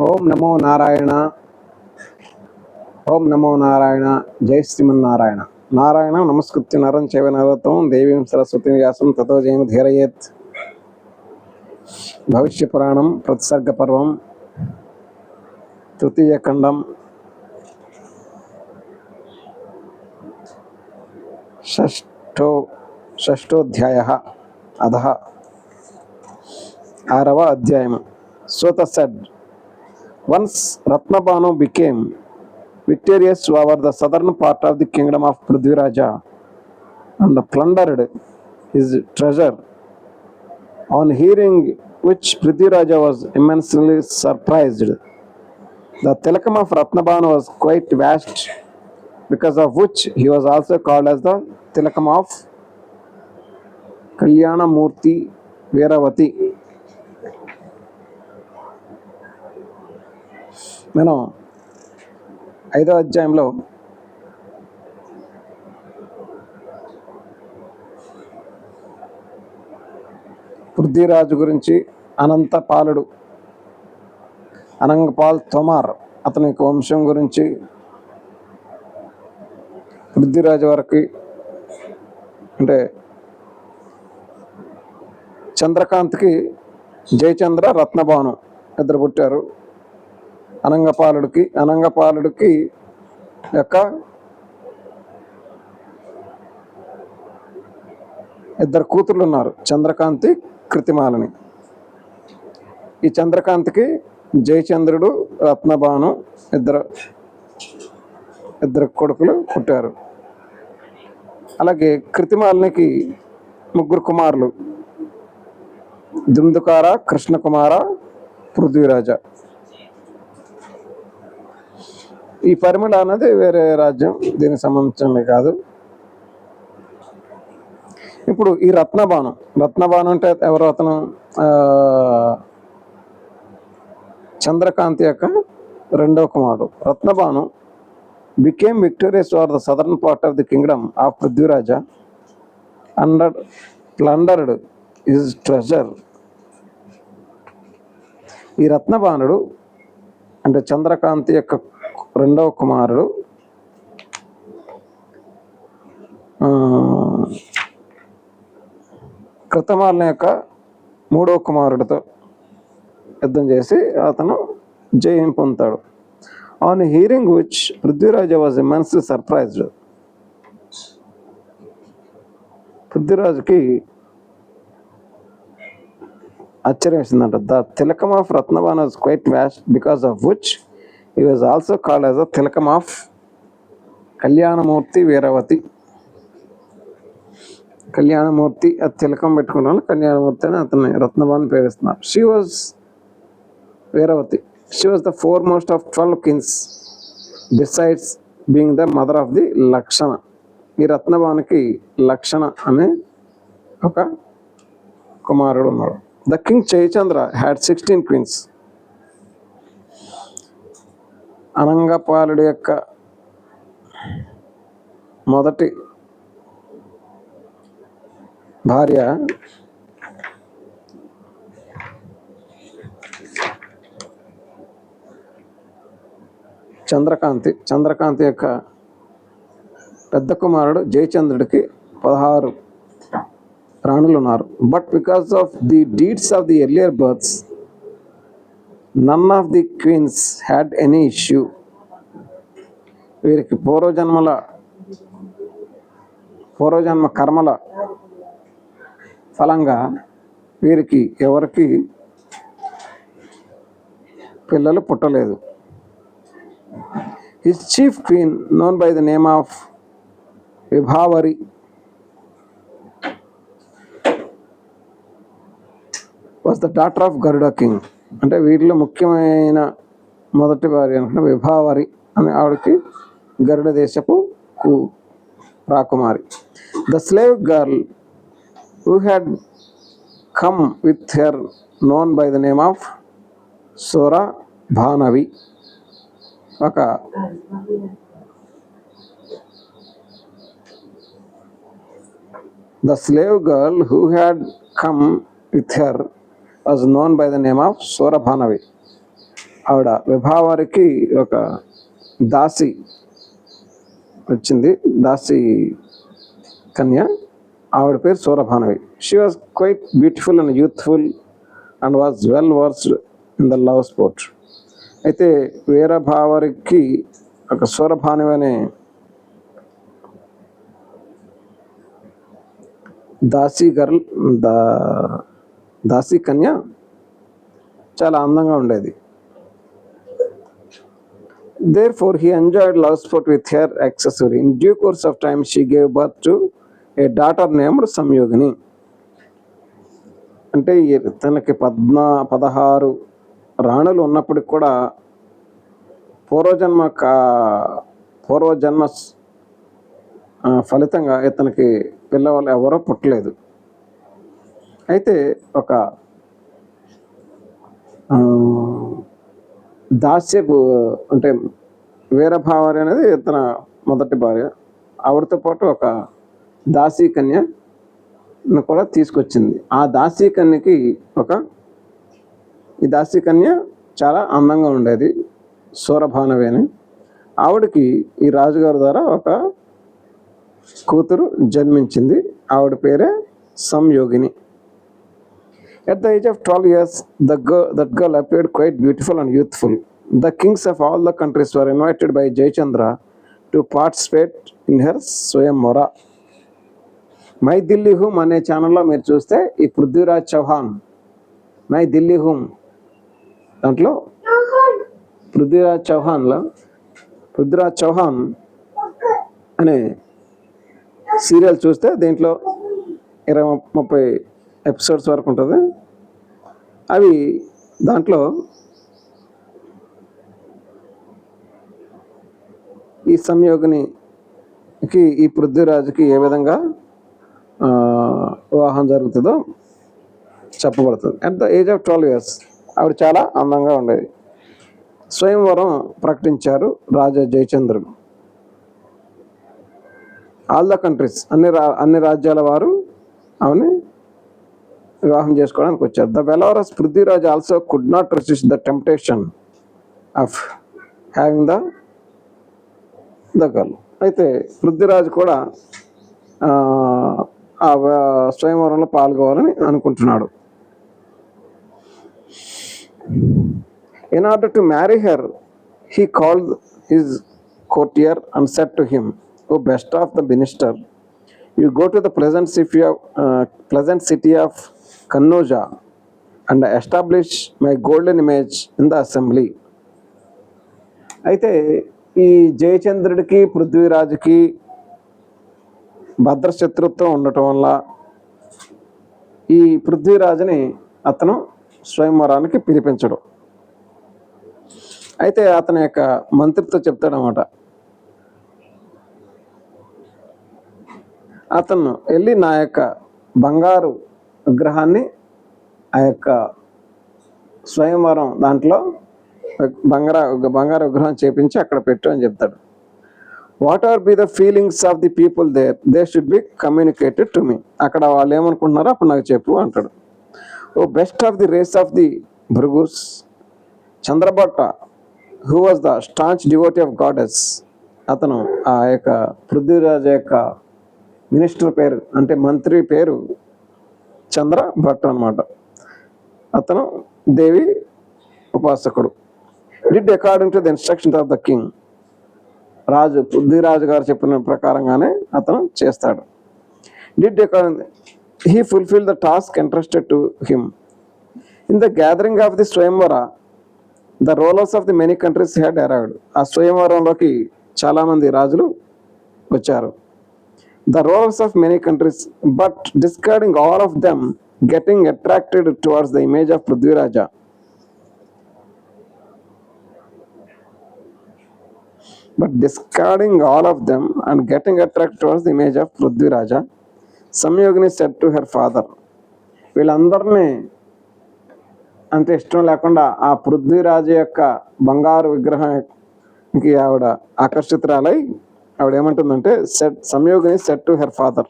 ఓం నమో నారాయణ. ఓం నమో నారాయణ. జై శ్రీమన్నారాయణ. నారాయణ నమస్కృత్య నరం చైవ నరోత్తమం దేవీం సరస్వతి వ్యాసం తతో జయము ధీరయేత్. భవిష్య పురాణం ప్రతిసర్గ పర్వం తృతీయ ఖండం షష్ఠోధ్యాయ అధః ఆరవ అధ్యాయం. Sota said, once Ratnabanu became victorious over the southern part of the kingdom of Prithviraja and plundered his treasure. On hearing which Prithviraja was immensely surprised. The tilakam of Ratnabanu was quite vast, because of which he was also called as the tilakam of Kalyana Murti Veeravati. మనం 5వ అధ్యాయంలో పృథ్వీరాజు గురించి, అనంతపాలుడు అనంగపాల్ తోమార్ అతని యొక్క వంశం గురించి, పృథ్వీరాజు వరకు అంటే చంద్రకాంత్కి జయచంద్ర రత్నభాను ఇద్దరు పుట్టారు. అనంగపాలుడికి యొక్క ఇద్దరు కూతుర్లు ఉన్నారు, చంద్రకాంతి, కృతిమాలని. ఈ చంద్రకాంతికి జయచంద్రుడు, రత్నభాను ఇద్దరు కొడుకులు పుట్టారు. అలాగే కృతిమాలనికి 3 కుమారులు, దుందుకార, కృష్ణకుమార, పృథ్వీరాజ. ఈ పరిమళ అన్నది వేరే రాజ్యం, దీనికి సంబంధించింది కాదు. ఇప్పుడు ఈ రత్నభాను అంటే ఎవరు? అతను చంద్రకాంతి యొక్క 2వ కుమారుడు. రత్నభాను became victorious over the southern part of the kingdom of Prithviraja and plundered his treasure. ఈ రత్నభానుడు అంటే చంద్రకాంతి యొక్క 2వ కుమారుడు కృతమాల యొక్క 3వ కుమారుడితో యుద్ధం చేసి అతను జయం పొందుతాడు. On hearing which Prithviraja was immensely surprised. పృథ్వీరాజుకి ఆశ్చర్యం వేసిందంట. The tilakam of Ratnabanu was quite vast, because of which he was also called as the tilakam of Kalyanamurti Veeravati. Kalyanamurthy ఆ తిలకం పెట్టుకున్నాను, కళ్యాణమూర్తి అని అతన్ని రత్నభాను పేరుస్తున్నారు. She was Veeravati. She was the foremost of 12 kings, besides being the mother of the Lakshana. ఈ రత్నభానుకి లక్షణ అనే ఒక కుమారుడు ఉన్నాడు. The king Jayachandra had 16 queens. అనంగపాలుడి యొక్క మొదటి భార్య చంద్రకాంతి యొక్క పెద్ద కుమారుడు జయచంద్రుడికి 16 రాణులు ఉన్నారు. But because of the deeds of the earlier births none of the queens had any issue. వీరికి పూర్వజన్మ కర్మల ఫలంగా వీరికి ఎవరికి పిల్లలు పుట్టలేదు. His chief queen, known by the name of Vibhavari, was the daughter of Garuda king. అంటే వీటిలో ముఖ్యమైన మొదటి భార్య అంటే విభావరి అనే ఆవిడకి గరుడ దేశపు రాకుమారి. The slave girl who had come with her, known by the name of Sora Bhanavi. The slave girl who had come with her was known by the name of Sora Bhanavi. ఆవిడ విభావారికి ఒక దాసి వచ్చింది, దాసి కన్య. ఆవిడ పేరు సూరభానవి. She was quite beautiful and youthful and was well versed in the love sport. అయితే వీరభావరికి ఒక సూరభానవి అనే దాసి గర్ల్, దాసి కన్య చాలా అందంగా ఉండేది. Therefore, he enjoyed love sport with her accessory. In due course of time, she gave birth to a daughter named Samyogini. అంటే తనకి 16 రాణులు ఉన్నప్పటికి కూడా పూర్వజన్మ ఫలితంగా ఇతనికి పిల్లవాళ్ళు ఎవరో పుట్టలేదు. అయితే ఒక దాస్యపు అంటే వీరభావారి అనేది తన మొదటి భార్య. ఆవిడతో పాటు ఒక దాసీ కన్యను కూడా తీసుకొచ్చింది. ఆ దాసీ కన్యకి ఈ దాసీ కన్య చాలా అందంగా ఉండేది, సూరభానవి అని. ఆవిడకి ఈ రాజుగారి ద్వారా ఒక కూతురు జన్మించింది. ఆవిడ పేరే సంయోగిని. At the age of 12 years, that girl appeared quite beautiful and youthful. The kings of all the countries were invited by Jayachandra to participate in her Swayamvara. My Delhi whom అనే ఛానల్లో మీరు చూస్తే ఈ పృథ్వీరాజ్ చౌహాన్ మై ఢిల్లీ హూమ్ దాంట్లో పృథ్వీరాజ్ చౌహాన్ అనే serial చూస్తే దీంట్లో 20-30 episodes వరకు ఉంటుంది. అవి దాంట్లో ఈ సంయోగినికి ఈ పృథ్వీరాజుకి ఏ విధంగా వివాహం జరుగుతుందో చెప్పబడుతుంది. At the age of 12 years ఆవిడ చాలా అందంగా ఉండేది. స్వయంవరం ప్రకటించారు రాజా జయచంద్రుడు. ఆల్ ద కంట్రీస్ అన్ని రాజ్యాల వారు ఆమెని వివాహం చేసుకోవడానికి వచ్చారు. The valorous Prithviraj also could not resist the temptation of having the girl. అయితే పృథ్వీరాజ్ కూడా ఆ స్వయంవరంలో పాల్గొవాలని అనుకుంటున్నాడు. In order to marry her, he called his courtier and said to him, "O best of the minister, you go to the pleasant city of Kannauja and establish my golden image in the assembly." అయితే ఈ జయచంద్రుడికి పృథ్వీరాజుకి భద్రశత్రుత్వం ఉండటం వల్ల ఈ పృథ్వీరాజుని అతను స్వయంవరానికి పిలిపించడు. అయితే అతని యొక్క మంత్రితో చెప్తాడనమాట, అతను వెళ్ళి నా యొక్క బంగారు విగ్రహాన్ని ఆ యొక్క స్వయంవరం దాంట్లో బంగారు విగ్రహం చేపించి అక్కడ పెట్టు అని చెప్తాడు. What are be the feelings of the people they should be communicated to me. అక్కడ వాళ్ళు ఏమనుకుంటున్నారో అప్పుడు నాకు చెప్పు అంటాడు. O best of the race of the Bhrigus, Chandrabhatta who was the staunch devotee of goddess. అతను ఆ యొక్క పృథ్వీరాజు యొక్క మినిస్టర్ పేరు అంటే మంత్రి పేరు చంద్రభట్ట అనమాట. అతను దేవి ఉపాసకుడు. Did according to the instructions of the king. Prithviraju garu చెప్పిన ప్రకారంగానే అతను చేస్తాడు. Did according he fulfilled the task entrusted to him. In the gathering of the Swayamvara, the rulers of the many countries had arrived. ఆ స్వయంవరంలోకి చాలా మంది రాజులు వచ్చారు. The rulers of many countries, but discarding all of them, getting attracted towards the image of Prithviraja. But discarding all of them and getting attracted towards the image of Prithviraja, Samyogini said to her father. వీళ్ళందరినీ అంత ఇష్టం లేకుండా ఆ పృథ్వీరాజు యొక్క బంగారు విగ్రహానికి ఆవిడ ఆకర్షితురాలై ఆవిడ ఏమంటుందంటే Samyogini said to her father.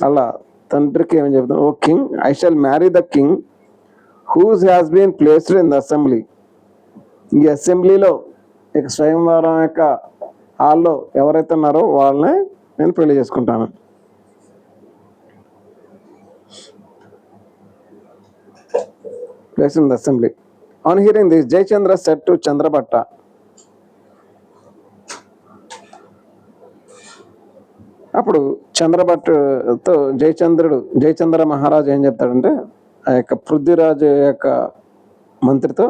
అలా తండ్రికి ఏమని చెప్తాను, O king, I shall marry the king whose has been placed in the assembly ఈ అసెంబ్లీలో ఇక స్వయంవరం యొక్క హాల్లో ఎవరైతే ఉన్నారో వాళ్ళనే నేను పెళ్లి చేసుకుంటాను. Place in the assembly. On hearing this, Jayachandra said to Chandrabhatta, అప్పుడు చంద్రభట్టుతో జయచంద్ర మహారాజు ఏం చెప్తాడంటే ఆ యొక్క పృథ్వీరాజు యొక్క మంత్రితో,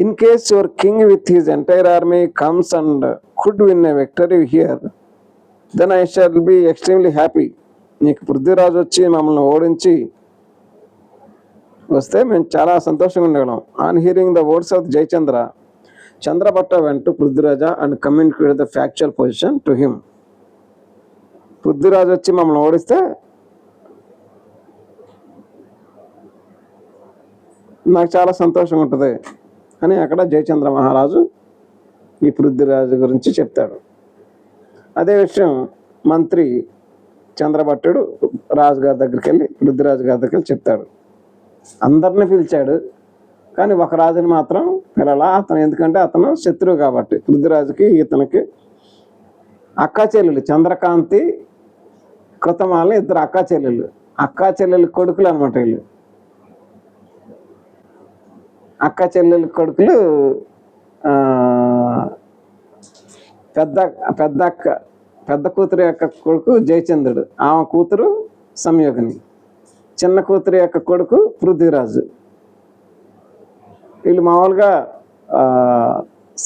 in case your king with his entire army comes and could win a victory here, then I shall be extremely happy. నీకు పృథ్వీరాజు వచ్చి మమ్మల్ని ఓడించి వస్తే మేము చాలా సంతోషంగా ఉండగలం. On hearing the words of Jayachandra, Chandrabhatta went to Prithviraja and communicated the factual position to him. Prithviraju వచ్చి మమ్మల్ని ఓడిస్తే నాకు చాలా సంతోషంగా ఉంటుంది అని అక్కడ జయచంద్ర మహారాజు ఈ పృథ్వీరాజు గురించి చెప్తాడు. అదే విషయం మంత్రి చంద్రభట్టుడు రాజుగారి దగ్గరికి వెళ్ళి పృథ్వీరాజు గారి దగ్గరికి వెళ్ళి చెప్తాడు. అందరిని పిలిచాడు కానీ ఒక రాజుని మాత్రం పిలలా. అతను ఎందుకంటే అతను శత్రువు కాబట్టి. పృథ్వీరాజుకి ఇతనికి అక్కా చెల్లెలు చంద్రకాంతి కృతమాలని ఇద్దరు అక్కా చెల్లెలు కొడుకులు అనమాట. వీళ్ళు అక్కా చెల్లెలు కొడుకులు. పెద్ద కూతురు యొక్క కొడుకు జయచంద్రుడు, ఆమె కూతురు సంయోగిని. చిన్న కూతురు యొక్క కొడుకు పృథ్వీరాజు. వీళ్ళు మామూలుగా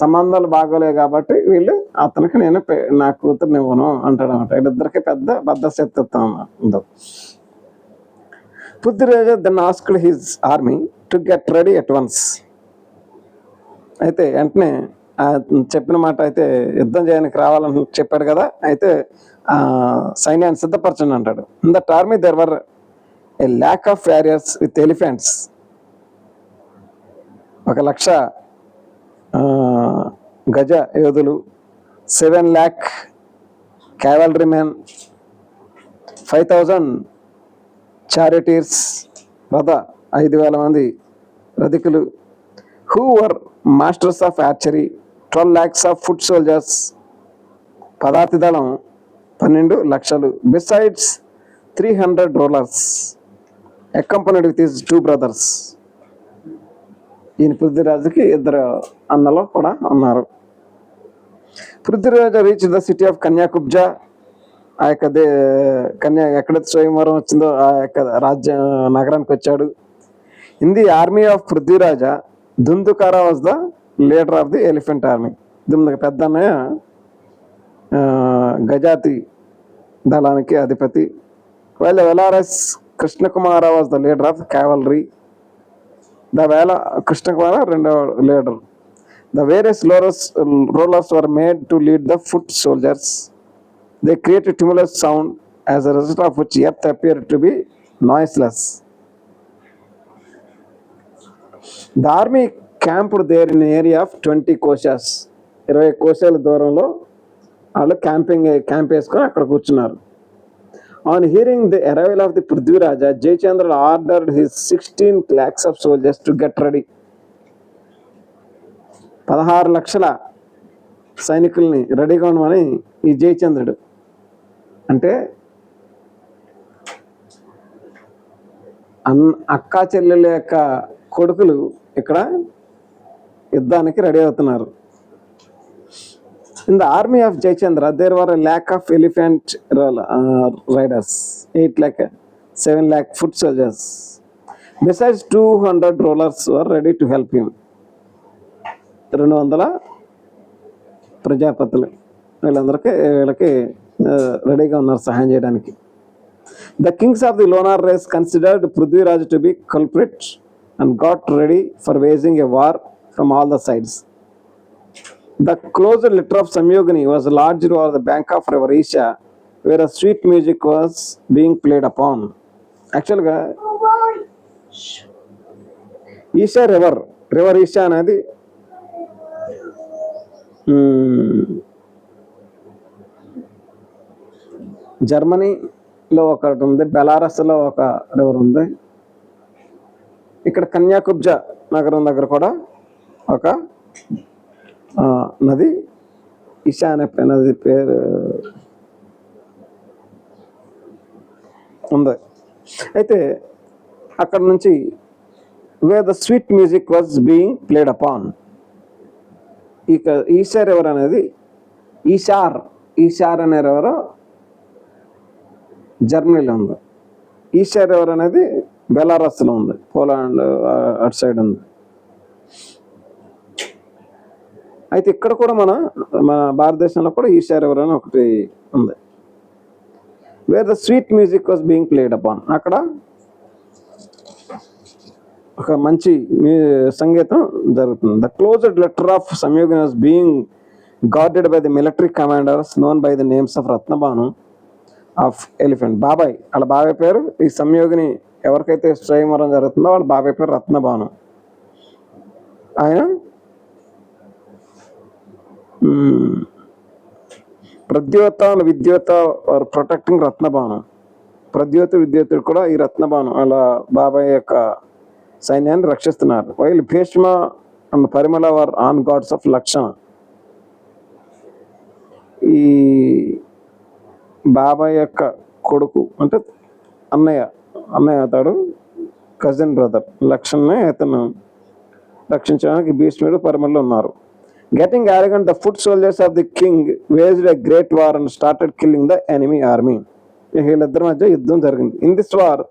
సంబంధాలు బాగోలేవు కాబట్టి వీళ్ళు అతనికి నేను నా కూతురుని ఇవ్వను అంటాడు అనమాట. వీళ్ళిద్దరికి పెద్ద బద్ధశత్రుత్వం ఉందో. Prithviraj then asked his army to get ready at once. అయితే వెంటనే చెప్పిన మాట అయితే యుద్ధం చేయడానికి రావాలని చెప్పాడు కదా, అయితే సైన్యాన్ని సిద్ధపరచండి అంటాడు. In that army there were a lack of warriors with elephants. 1,00,000 గజ యోధులు, 7 lakh cavalry men, 5,000 charioteers, 5,000 మంది రథికులు, who were masters of archery, 12 lakhs of foot soldiers, పదాతి దళం 12 లక్షలు, besides 300 rulers accompanied with his 2 brothers. ఈయన పృథ్వీరాజుకి 2 అన్నలు కూడా ఉన్నారు. Prithviraju reach the city of Kanyakubja. ఆ యొక్క ఎక్కడైతే స్వయంవరం వచ్చిందో ఆ యొక్క రాజ్య నగరానికి వచ్చాడు. In the army of Prithviraja Dhundhukara was the leader of the elephant army. పెద్ద అన్నయ్య గజాతి దళానికి అధిపతి. While the Velaris Krishnakumara was the leader of cavalry, the Krishnakumara leader. The various rulers were made to lead the foot soldiers. They created tremendous sound, as a result of which earth appeared to be noiseless. The army camped there in an area of 20 koshas. 20 కోశాల దూరంలో వాళ్ళు camp వేసుకొని అక్కడ కూర్చున్నారు. On hearing the arrival of the Prithviraja, Jayachandra ordered his 16 lakhs of soldiers to get ready. 16 లక్షల సైనికుల్ని రెడీగా ఉండమని ఈ జయచంద్రుడు అంటే అక్కా చెల్లెల యొక్క కొడుకులు ఇక్కడ యుద్ధానికి రెడీ అవుతున్నారు. In the army of Jayachandra, there were a lakh of elephant riders, 8 lakh, 7 lakh foot soldiers. Besides, 200 rulers were ready to help him. 200 ప్రజాపతులు వీళ్ళకి రెడీగా ఉన్నారు సహాయం చేయడానికి. The kings of the Lonar race considered Prithviraj to be culprit and got ready for waging a war from all the sides. The closed litter of Samyogini was lodged over the bank of river Isha, where a sweet music was being played upon. Actually, Isha river Isha అనేది జర్మనీలో ఒకటి ఉంది, బెలారస్లో ఒక river ఉంది, ఇక్కడ కన్యాకుబ్జ నగరం దగ్గర కూడా ఒక నది ఈశాన్య నది పేరు ఉంది. అయితే అక్కడ నుంచి wear the sweet music was being played upon. ఇక ఈషా రివర్ అనేది ఈషార్ అనే రివర్ జర్మనీలో ఉంది. ఈషా రివర్ అనేది బెలారస్లో ఉంది, పోలాండ్ అటు సైడ్ ఉంది. అయితే ఇక్కడ కూడా మన భారతదేశంలో కూడా ఈషా రివర్ అని ఒకటి ఉంది. Where the sweet music was being played upon. అక్కడ ఒక మంచి సంగీతం జరుగుతుంది. The closed letter of Samyogini was being guarded by the military commanders known by the names of Ratnabhanu of elephant. బాబాయ్, వాళ్ళ బాబాయ్ పేరు, ఈ సంయోగిని ఎవరికైతే స్వయంవరం జరుగుతుందో వాళ్ళ బాబాయ్ పేరు రత్నబాను. ఆయన ప్రద్యోత విద్యోత ఆర్ ప్రొటెక్టింగ్ రత్నబాను. ప్రద్యోత విద్యోతుడు కూడా ఈ రత్నబాను వాళ్ళ బాబాయ్ యొక్క సైన్యాన్ని రక్షిస్తున్నారు. While Bhishma and Parimala were on guards of Lakshana. ఈ బాబాయ్ యొక్క కొడుకు అంటే అన్నయ్య అతడు కజిన్ బ్రదర్ లక్ష్మణ్ని అతను రక్షించడానికి భీష్ముడు పరిమళలో ఉన్నారు. Getting arrogant, the foot soldiers of the king waged a great war and started killing the enemy army. వీళ్ళిద్దరి మధ్య యుద్ధం జరిగింది. In this war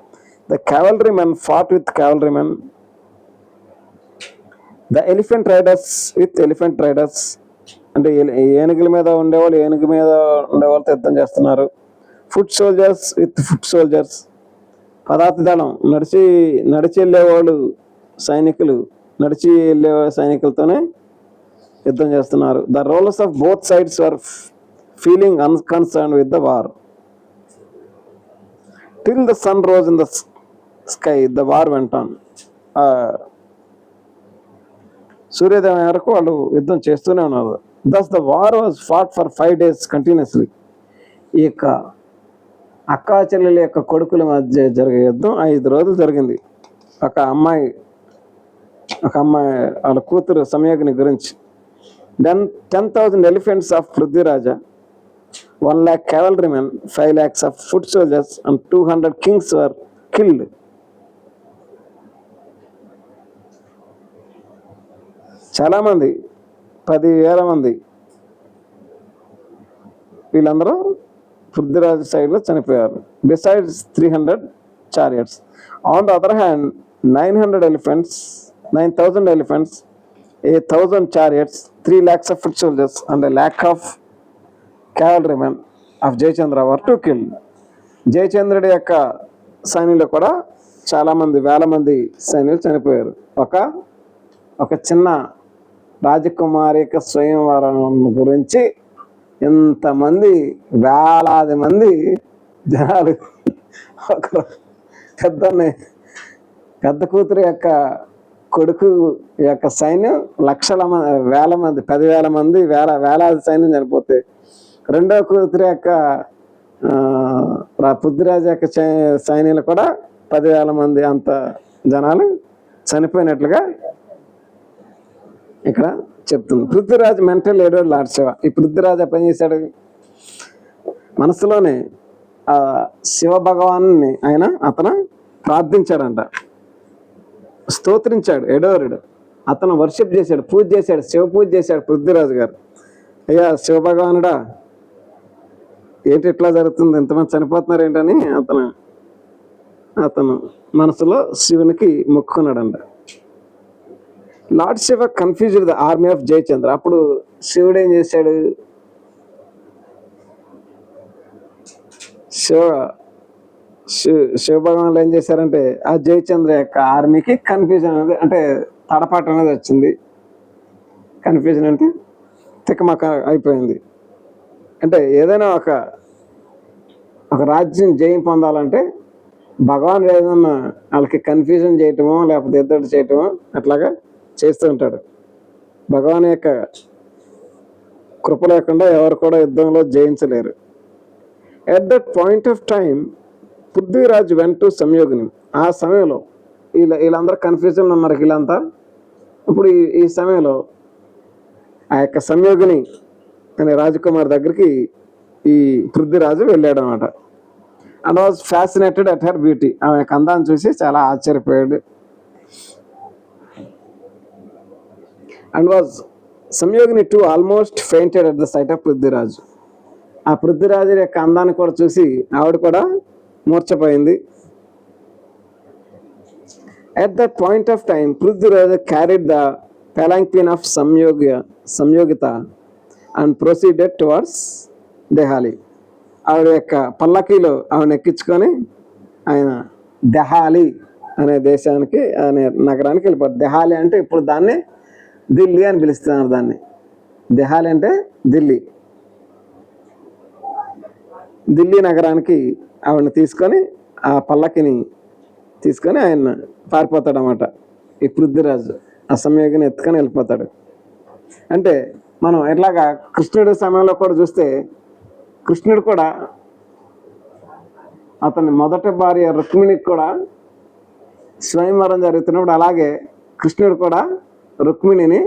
the cavalrymen fought with cavalrymen, the elephant riders with elephant riders. అంటే ఏనుగుల మీద ఉండేవాళ్ళు ఏనుగు మీద ఉండేవాళ్ళతో యుద్ధం చేస్తున్నారు. Foot soldiers with foot soldiers. పదార్థ దళం నడిచి వెళ్ళేవాళ్ళు సైనికులు నడిచి వెళ్ళే సైనికులతోనే యుద్ధం చేస్తున్నారు. The rulers of both sides were feeling unconcern with the war till the sun rose in the sky. The war went on. సూర్యోదయం వరకు వాళ్ళు యుద్ధం చేస్తూనే ఉన్నారు. Thus the war was fought for 5 days continuously. ఈ యొక్క అక్కా చెల్లెల యొక్క కొడుకుల మధ్య జరిగే యుద్ధం 5 రోజులు జరిగింది. ఒక అమ్మాయి వాళ్ళ కూతురు సంయోగిని గురించి. Then 10,000 elephants of Prithviraja, 1 lakh cavalrymen, 5 lakhs of foot soldiers and 200 kings were killed. చాలా మంది 10,000 మంది వీళ్ళందరూ పృథ్వీరాజ్ సైడ్లో చనిపోయారు. Besides 300 chariots. On the other hand 900 elephants, 9,000 elephants, 1,000 chariots, 3 lakhs of foot soldiers and 1 lakh of cavalrymen of Jayachandra were to kill. జయచంద్రుడి యొక్క సైన్యులు కూడా చాలా మంది, వేల మంది సైన్యులు చనిపోయారు. ఒక చిన్న రాజకుమారి యొక్క స్వయంవరం గురించి ఇంతమంది వేలాది మంది జనాలు ఒక పెద్ద కూతురు యొక్క కొడుకు యొక్క సైన్యం లక్షల మంది, వేల మంది, 10,000 మంది, వేలాది సైన్యం చనిపోతే రెండో కూతురు యొక్క పృథ్వీరాజు యొక్క సైన్యాలు కూడా 10,000 మంది అంత జనాలు చనిపోయినట్లుగా ఇక్కడ చెప్తుంది. పృథ్వీరాజ్ మెంటల్ ఏడో లార్డ్ శివ. ఈ పృథ్వీరాజు పని చేశాడు, మనసులోనే శివ భగవాన్ని అతను ప్రార్థించాడంట, స్తోత్రించాడు, ఎడోరుడు. అతను వర్షిప్ చేశాడు, పూజ చేశాడు, శివ పూజ చేశాడు పృథ్వీరాజు గారు. అయ్యా శివ భగవానుడా, ఏంటి ఇట్లా జరుగుతుంది, ఎంతమంది చనిపోతున్నారు ఏంటని అతను మనసులో శివునికి మొక్కుకున్నాడంట. Lord Shiva confused the army of Jayachandra. అప్పుడు శివుడు ఏం చేశాడు, శివ భగవాన్లు ఏం చేశారంటే ఆ జయచంద్ర యొక్క ఆర్మీకి కన్ఫ్యూజన్ అనేది, అంటే తడపాటు అనేది వచ్చింది. కన్ఫ్యూజన్ అంటే తికమక అయిపోయింది. అంటే ఏదైనా ఒక రాజ్యం జయం పొందాలంటే భగవాన్ ఏదన్నా వాళ్ళకి కన్ఫ్యూజన్ చేయటమో లేకపోతే ఎద్దడి చేయటమో అట్లాగా చేస్తూ ఉంటాడు. భగవాన్ యొక్క కృప లేకుండా ఎవరు కూడా యుద్ధంలో జయించలేరు. At that point of time Prithviraj went to Samyogini. ఆ సమయంలో వీళ్ళందరూ కన్ఫ్యూజన్లో ఉన్నారు వీళ్ళంతా. ఇప్పుడు ఈ సమయంలో ఆ యొక్క సంయోగిని అనే రాజకుమార్ దగ్గరికి ఈ పృథ్వీరాజు వెళ్ళాడు అనమాట. And was fascinated at her beauty. ఆమె యొక్క అందాన్ని చూసి చాలా ఆశ్చర్యపోయాడు. And was Samyogini to almost fainted at the sight of Prithviraju. ఆ పృథ్వీరాజు యొక్క అందాన్ని కూడా చూసి ఆవిడ కూడా మూర్చపోయింది. At that point of time Prithviraju carried the palanquin of Samyogita and proceeded towards Dehali. ఆవిడ యొక్క పల్లకీలో ఆవిడ ఎక్కించుకొని ఆయన దెహాలి అనే దేశానికి అనే నగరానికి వెళ్ళిపోతాడు. దెహాలి అంటే ఇప్పుడు దాన్ని ఢిల్లీ అని పిలుస్తున్నారు. దాన్ని దెహాలి అంటే ఢిల్లీ. ఢిల్లీ నగరానికి ఆవిడని తీసుకొని ఆ పల్లకిని తీసుకొని ఆయన పారిపోతాడు అన్నమాట. ఈ పృథ్వీరాజు ఆ సంయోగిని ఎత్తుకొని వెళ్ళిపోతాడు. అంటే మనం ఎట్లాగా కృష్ణుడి సమయంలో కూడా చూస్తే కృష్ణుడు కూడా అతని మొదటి భార్య రుక్మిణికి కూడా స్వయంవరం జరుగుతున్నప్పుడు అలాగే కృష్ణుడు కూడా రుక్మిణిని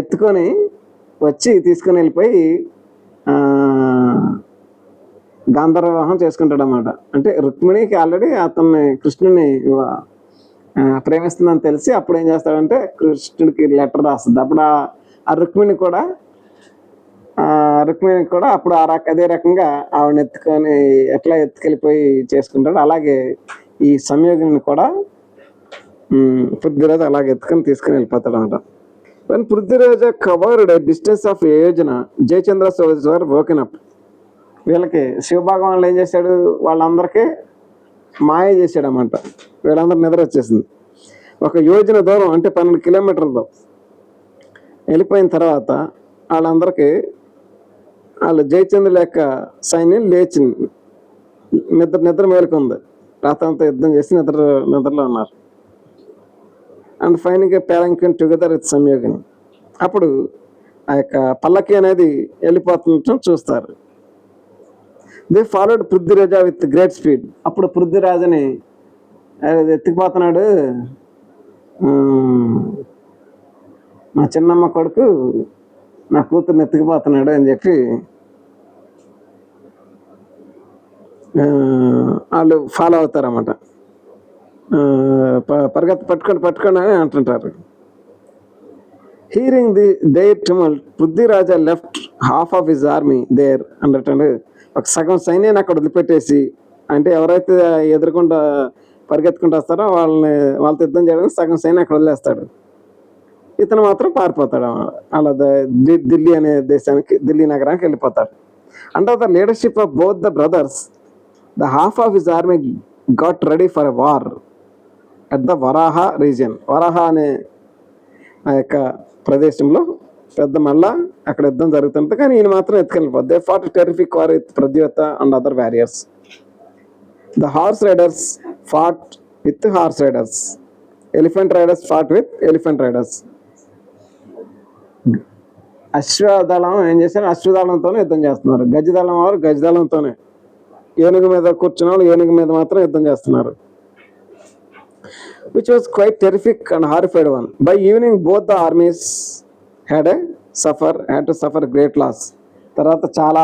ఎత్తుకొని వచ్చి తీసుకొని వెళ్ళిపోయి గాంధర్వ వివాహం చేసుకుంటాడు అన్నమాట. అంటే రుక్మిణికి ఆల్రెడీ అతన్ని కృష్ణుని ప్రేమిస్తుందని తెలిసి అప్పుడు ఏం చేస్తాడంటే కృష్ణుడికి లెటర్ రాస్తుంది. అప్పుడు ఆ రుక్మిణి కూడా అప్పుడు అదే రకంగా ఆవిడని ఎత్తుకొని ఎట్లా ఎత్తుకెళ్ళిపోయి చేసుకుంటాడు. అలాగే ఈ సంయోగిని కూడా పృథ్వీరాజు అలాగే ఎత్తుకొని తీసుకుని వెళ్ళిపోతాడు అనమాట. When Prithviraju covered distance of yojana Jayachandra soldier woken up. వీళ్ళకి శివభగవానులు ఏం చేశాడు, వాళ్ళందరికీ మాయ చేశాడు అన్నమాట. వీళ్ళందరూ నిద్ర వచ్చేసింది. ఒక యోజన దూరం అంటే 12 కిలోమీటర్లతో వెళ్ళిపోయిన తర్వాత వాళ్ళందరికీ వాళ్ళు జయచంద్రుల యొక్క సైన్యం లేచి నిద్ర మేలుకుంది. రాత్రంతా యుద్ధం చేసి నిద్రలో ఉన్నారు. అండ్ ఫైనల్గా palanquin టుగెదర్ విత్ సంయోగిని. అప్పుడు ఆ యొక్క పల్లకి అనేది వెళ్ళిపోతుండటం చూస్తారు. They followed Prithviraja with great speed. అప్పుడు పృథ్వీరాజుని ఎత్తుకుపోతున్నాడు, మా చిన్నమ్మ కొడుకు నా కూతుర్ని ఎత్తుకుపోతున్నాడు అని చెప్పి వాళ్ళు ఫాలో అవుతారన్నమాట. పట్టుకోండి అని అంటుంటారు. Hearing their tumult Prithviraja left half of his army there అన్నట్టు ఒక సగం సైన్యాన్ని అక్కడ వదిలిపెట్టేసి, అంటే ఎవరైతే ఎదురుకుండా పరిగెత్తుకుంటూ వస్తారో వాళ్ళతో యుద్ధం చేయడానికి సగం సైన్యం అక్కడ వదిలేస్తాడు. ఇతను మాత్రం పారిపోతాడు. అలా ఢిల్లీ అనే దేశానికి, ఢిల్లీ నగరానికి వెళ్ళిపోతాడు. Under the leadership of both the brothers the half of his army got ready for a war at the Varaha region. Varaha అనే ఆ యొక్క ప్రదేశంలో పెద్ద మళ్ళా అక్కడ యుద్ధం జరుగుతుంది. కానీ ఈయన మాత్రం ఎత్తుకెళ్ళిపోద్ది. They fought terrific war with Pradyota and other warriors. The horse riders fought with horse riders. Elephant riders fought with elephant riders. అశ్వదళం ఏం చేశారు, అశ్వదళంతోనే యుద్ధం చేస్తున్నారు. గజదళం వారు గజదళంతోనే, ఏనుగు మీద కూర్చున్న వాళ్ళు ఏనుగు మీద మాత్రం యుద్ధం చేస్తున్నారు. which was quite terrific and horrified one. By evening both the armies had to suffer great loss. తర్వాత చాలా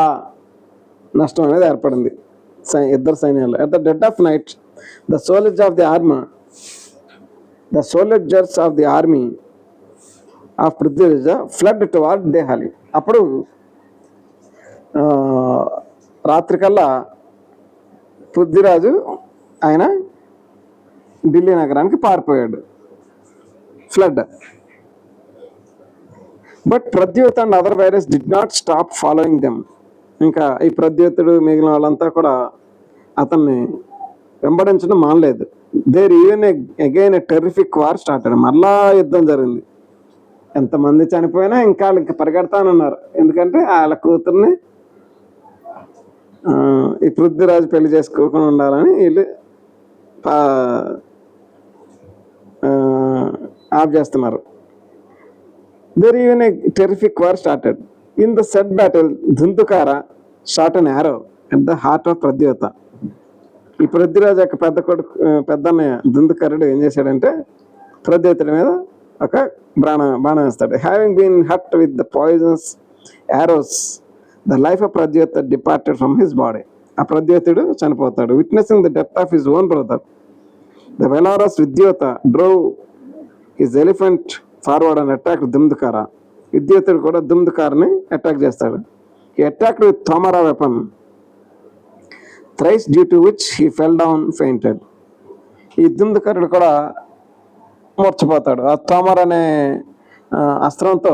నష్టం అనేది ఏర్పడింది ఇద్దరు సైన్యాలు. At the dead of night the soldiers of the army of Prithviraj fled toward Dehali. అప్పుడు రాత్రికల్లా పృథ్వీరాజు ఆయన ఢిల్లీ నగరానికి పారిపోయాడు, fled. But Pradyot and other warriors did not stop following them. ఇంకా ఈ ప్రద్యోతుడు మిగిలిన వాళ్ళంతా కూడా అతన్ని వెంబడించడం మానలేదు. There even again a terrific war started. మళ్ళా యుద్ధం జరిగింది. ఎంతమంది చనిపోయినా ఇంకా వాళ్ళకి పరిగెడతానన్నారు. ఎందుకంటే వాళ్ళ కూతుర్ని ఈ పృథ్వీరాజు పెళ్లి చేసుకోకుండా ఉండాలని వీళ్ళు ఆఫ్ చేస్తున్నారు. There even a terrific war started. In the set battle Dhundhukara shot an arrow at the heart of Pradyota. ఈ పృథ్వీరాజు యొక్క పెద్దన్నయ్య ధుందుకారుడు ఏం చేశాడంటే ప్రద్యోతుడి మీద ఒక బాణం వేస్తాడు. Having been hurt with the poisons arrows the life of Pradyot departed from his body. ఆ ప్రద్యోతుడు చనిపోతాడు. Witnessing the death of his own brother the valorous Vidyota drove his elephant forward and attack Dhundhukara. విద్యోతుడు కూడా దుమ్దుకారని అటాక్ చేస్తాడు. He attacked with tomara weapon thrice due to which he fell down fainted. ఈ దుమ్దుకారుడు కూడా మూర్చపోతాడు. ఆ తోమర్ అనే అస్త్రంతో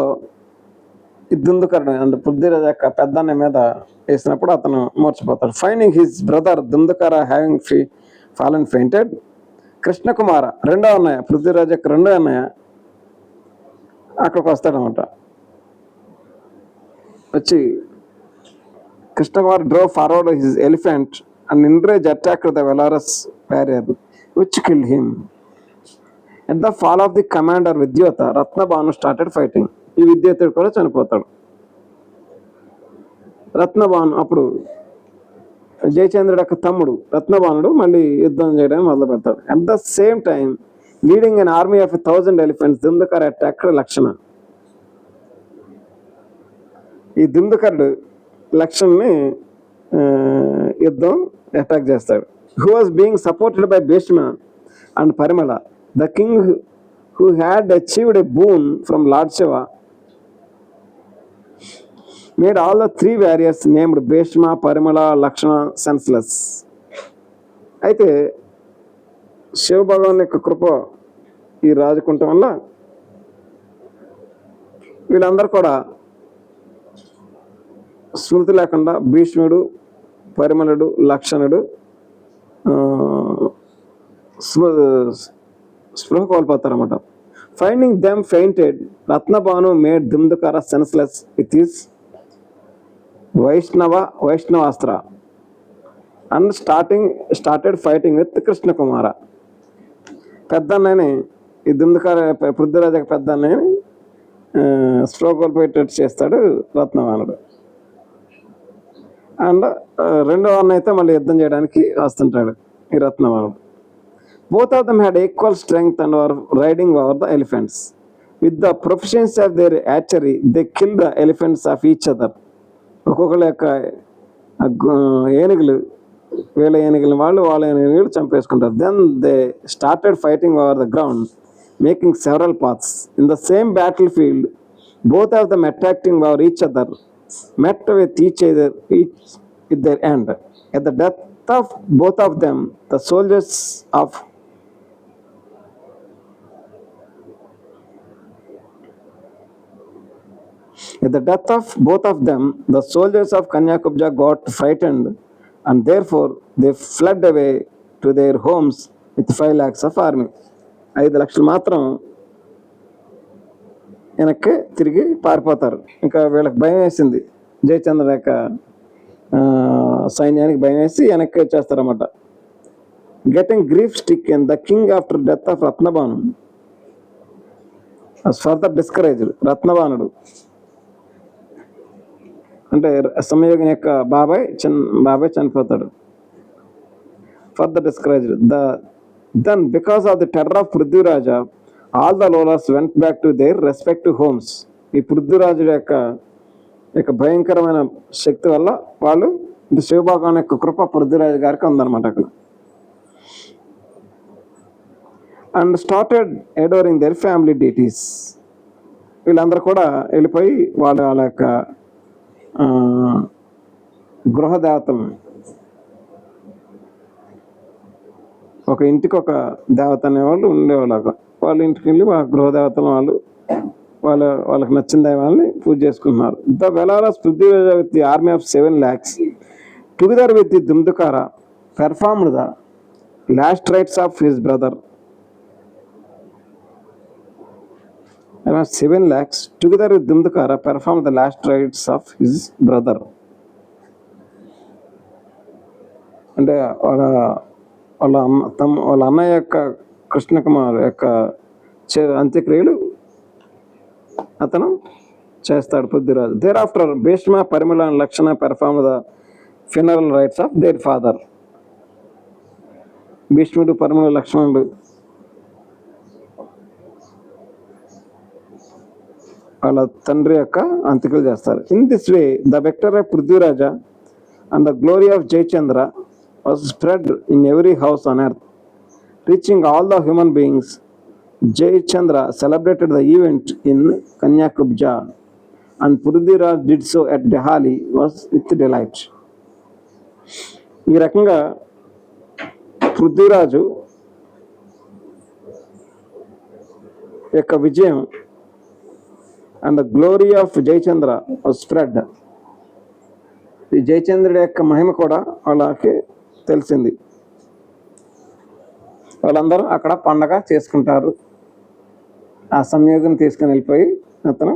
ఈ దుందుకరుడు అంటే పృథ్వీరాజ్ యొక్క పెద్దన్న మీద వేసినప్పుడు అతను మూర్చపోతాడు. Finding his brother Dhundhukara having fallen fainted Krishnakumara రెండో అన్నయ్య, పృథ్వీరాజ్ యొక్క రెండో అన్నయ్య అక్కడికి వస్తాడనమాట. వచ్చి Krishnakumar drove forward his elephant and enraged attacked the valorous warrior which killed him. At the fall of the commander Vidyota, Ratnabhanu started fighting. ఈ విద్యోతుడు కూడా చనిపోతాడు. రత్నభాను అప్పుడు జయచంద్రుడు యొక్క తమ్ముడు రత్నభానుడు మళ్ళీ యుద్ధం చేయడానికి మొదలు పెడతాడు. At the same time leading an army of 1000 elephants Dhundhukar attacked Lakshana. ఈ దుందుకరుడు లక్షణ్ని యుద్ధం అటాక్ చేస్తాడు. Who was being supported by Bhishma and Parimala. The king who had achieved a boon from Lord Shiva made all the 3 warriors named Bhishma, Parimala, Lakshmana senseless. అయితే శివ భగవాన్ యొక్క కృప ఈ రాజుకుంటం వల్ల వీళ్ళందరూ కూడా స్మృతి లేకుండా భీష్ముడు, పరిమళుడు, లక్షణుడు స్పృహ కోల్పోతారన్నమాట. Finding them fainted Ratnabhanu made Dhundhukara senseless with his Vaishnavastra and started fighting with Krishnakumara. పెద్ద అన్నయ్యని ఈ దుమ్దుకర పృథ్వీరాజ పెద్ద అన్నయ్యని స్పృహ కోల్పోయేటట్టు చేస్తాడు రత్నభానుడు. అండ్ రెండో అన్నయ్యతో మళ్ళీ యుద్ధం చేయడానికి వస్తుంటాడు ఈ రత్నభానుడు. Both of them had equal strength and were riding over the elephants. With the proficiency of their archery, they killed the elephants of each other. ఒక్కొక్కళ్ళ యొక్క ఏనుగులు వీళ్ళ ఏనుగులు వాళ్ళ ఏనుగులు చంపేసుకుంటారు. Then they started fighting over the ground, making several paths. In the same battlefield, both of them attacking over each other, met with each other with their end. At the death of both of them, the soldiers of Kanyakubja got frightened and therefore they fled away to their homes with 5 lakhs of army. 5 లక్షలు మాత్రం వెనక్కి తిరిగి పారిపోతారు. ఇంకా వీళ్ళకి భయం వేసింది, జయచంద్ర యొక్క సైన్యానికి భయం వేసి వెనక్కి వచ్చేస్తారన్నమాట. Getting grief stick in the king after death of Ratnabhanu further discouraged. రత్నభానుడు అంటే సంయోగిని యొక్క బాబాయ్ చనిపోతాడు. Further discouraged. Then because of the terror of Prithviraja all the rulers went back to their respective homes. ఈ పృథ్వీరాజుల యొక్క భయంకరమైన శక్తి వల్ల వాళ్ళు శివభగవాన్ యొక్క కృప పృథ్వీరాజు గారికి ఉందన్నమాట అక్కడ. And started adoring their family deities. వీళ్ళందరూ కూడా వెళ్ళిపోయి వాళ్ళ యొక్క గృహ దేవతలను, ఒక ఇంటికి ఒక దేవత అనేవాళ్ళు ఉండేవాళ్ళు. వాళ్ళ ఇంటికి వెళ్ళి ఆ గృహ దేవతలను వాళ్ళకి నచ్చిన దైవాన్ని పూజ చేసుకుంటున్నారు. The valorous Prithviraja with the army of 7 lakhs together with the Dhundhukara performed the last rites of his brother. 7 lakhs together with Dumdukara performed the last rites of his brother. అంటే వాళ్ళ అన్నయ్య యొక్క కృష్ణకుమార్ యొక్క అంత్యక్రియలు అతను చేస్తాడు Prithviraju. Thereafter Bhishma, Parimala and Lakshana perform the funeral rites of their father. భీష్ముడు, పరిమళ, లక్ష్మణుడు వాళ్ళ తండ్రి యొక్క అంత్యక్రియలు చేస్తారు. In this way the victory of Prithviraja and the glory of Jayachandra was spread in every house on earth, reaching all the human beings. Jayachandra celebrated the event in Kanyakubja and Prithviraj did so at Dehali was with delight. ఈ రకంగా పృథ్వీరాజు యొక్క విజయం and the glory of Jayachandra was spread. ఈ జయచంద్రుడి యొక్క మహిమ కూడా వాళ్ళకి తెలిసింది. వాళ్ళందరూ అక్కడ పండగ చేసుకుంటారు. ఆ సంయోగం తీసుకుని వెళ్ళిపోయి అతను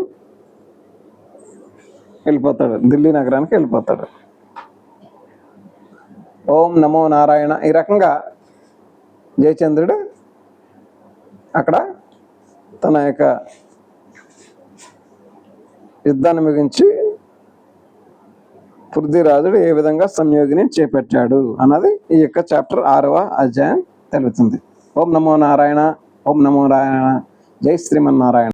వెళ్ళిపోతాడు, ఢిల్లీ నగరానికి వెళ్ళిపోతాడు. ఓం నమో నారాయణ. ఈ రకంగా జయచంద్రుడు అక్కడ తన యొక్క యుద్ధాన్ని ముగించి పృథ్వీరాజుడు ఏ విధంగా సంయోగిని చేపట్టాడు అన్నది ఈ యొక్క చాప్టర్ 6వ అధ్యాయం తెలుపుతుంది. ఓం నమో నారాయణ. ఓం నమో నారాయణ. జై శ్రీమన్నారాయణ.